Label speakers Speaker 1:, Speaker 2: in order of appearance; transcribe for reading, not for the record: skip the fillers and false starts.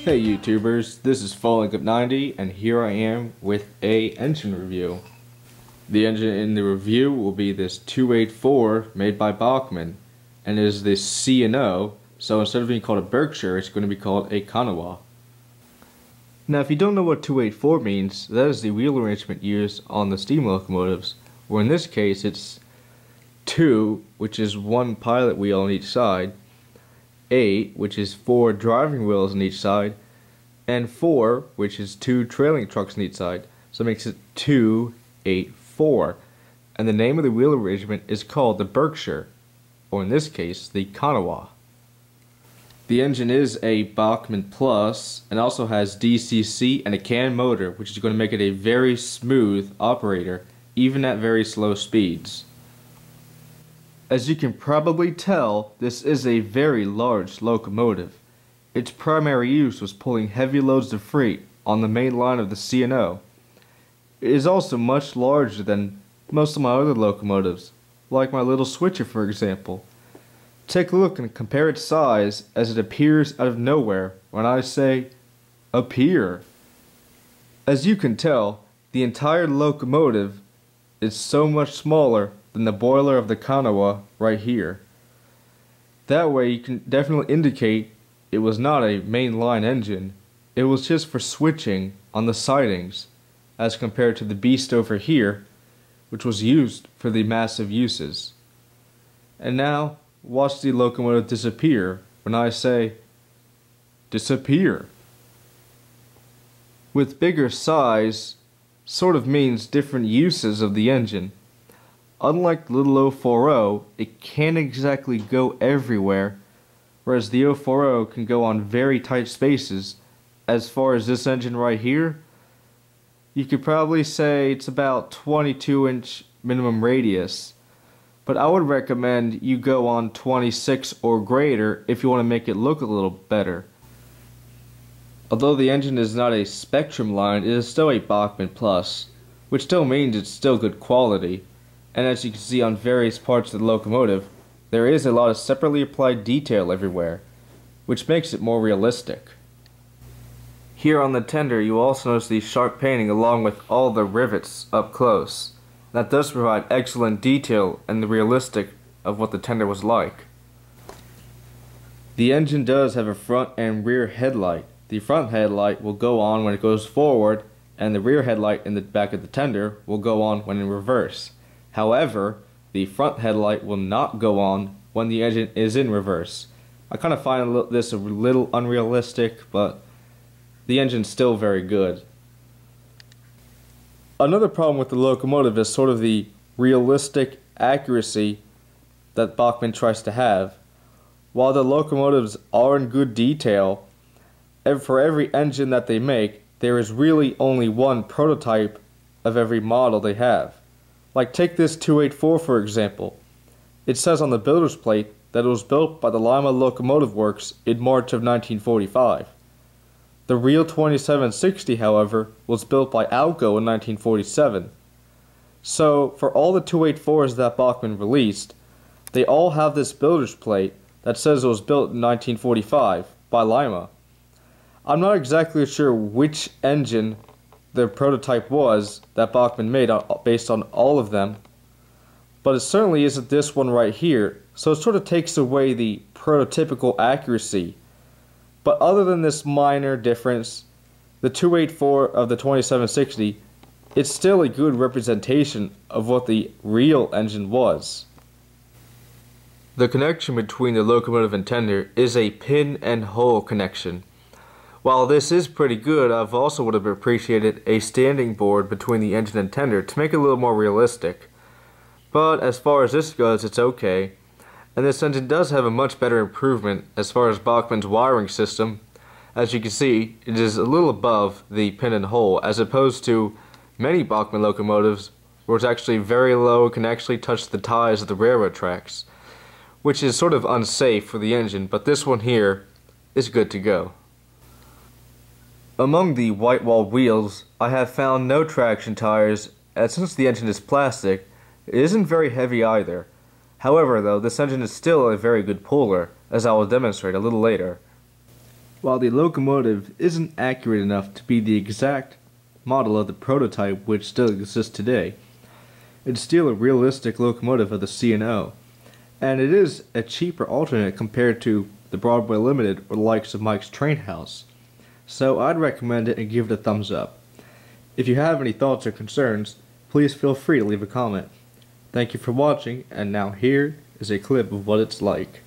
Speaker 1: Hey YouTubers, this is Falling Up 90 and here I am with a engine review. The engine in the review will be this 284 made by Bachmann, and it is this C&O, so instead of being called a Berkshire, it's going to be called a Kanawha. Now if you don't know what 284 means, that is the wheel arrangement used on the steam locomotives, where in this case it's 2, which is 1 pilot wheel on each side, 8, which is 4 driving wheels on each side, and 4, which is 2 trailing trucks on each side. So it makes it 284. And the name of the wheel arrangement is called the Berkshire, or in this case, the Kanawha. The engine is a Bachmann Plus and also has DCC and a CAN motor, which is going to make it a very smooth operator, even at very slow speeds. As you can probably tell, this is a very large locomotive. Its primary use was pulling heavy loads of freight on the main line of the C&O. It is also much larger than most of my other locomotives, like my little switcher for example. Take a look and compare its size as it appears out of nowhere when I say, appear. As you can tell, the entire locomotive is so much smaller than the boiler of the Kanawha right here. That way you can definitely indicate it was not a mainline engine. It was just for switching on the sidings, as compared to the beast over here, which was used for the massive uses. And now, watch the locomotive disappear when I say, disappear. With bigger size, sort of means different uses of the engine. Unlike the little 040, it can't exactly go everywhere, whereas the 040 can go on very tight spaces. As far as this engine right here, you could probably say it's about 22-inch minimum radius, but I would recommend you go on 26 or greater if you want to make it look a little better. Although the engine is not a Spectrum line, it is still a Bachmann Plus, which still means it's still good quality. And as you can see on various parts of the locomotive, there is a lot of separately applied detail everywhere, which makes it more realistic. Here on the tender you also notice the sharp painting along with all the rivets up close. That does provide excellent detail and the realistic of what the tender was like. The engine does have a front and rear headlight. The front headlight will go on when it goes forward, and the rear headlight in the back of the tender will go on when in reverse. However, the front headlight will not go on when the engine is in reverse. I kind of find this a little unrealistic, but the engine's still very good. Another problem with the locomotive is sort of the realistic accuracy that Bachmann tries to have. While the locomotives are in good detail, for every engine that they make, there is really only one prototype of every model they have. Like take this 284 for example. It says on the builder's plate that it was built by the Lima Locomotive Works in March of 1945. The real 2760, however, was built by Alco in 1947. So, for all the 284s that Bachmann released, they all have this builder's plate that says it was built in 1945 by Lima. I'm not exactly sure which engine the prototype was that Bachmann made based on all of them, but it certainly isn't this one right here, so it sort of takes away the prototypical accuracy. But other than this minor difference, the 284 of the 2760, it's still a good representation of what the real engine was. The connection between the locomotive and tender is a pin and hole connection. While this is pretty good, I've also would have appreciated a standing board between the engine and tender to make it a little more realistic. But as far as this goes, it's okay. And this engine does have a much better improvement as far as Bachmann's wiring system. As you can see, it is a little above the pin and hole, as opposed to many Bachmann locomotives where it's actually very low and can actually touch the ties of the railroad tracks, which is sort of unsafe for the engine, but this one here is good to go. Among the white-walled wheels, I have found no traction tires, and since the engine is plastic, it isn't very heavy either. However though, this engine is still a very good puller, as I will demonstrate a little later. While the locomotive isn't accurate enough to be the exact model of the prototype which still exists today, it's still a realistic locomotive of the C&O, and it is a cheaper alternate compared to the Broadway Limited or the likes of Mike's Train House. So I'd recommend it and give it a thumbs up. If you have any thoughts or concerns, please feel free to leave a comment. Thank you for watching, and now here is a clip of what it's like.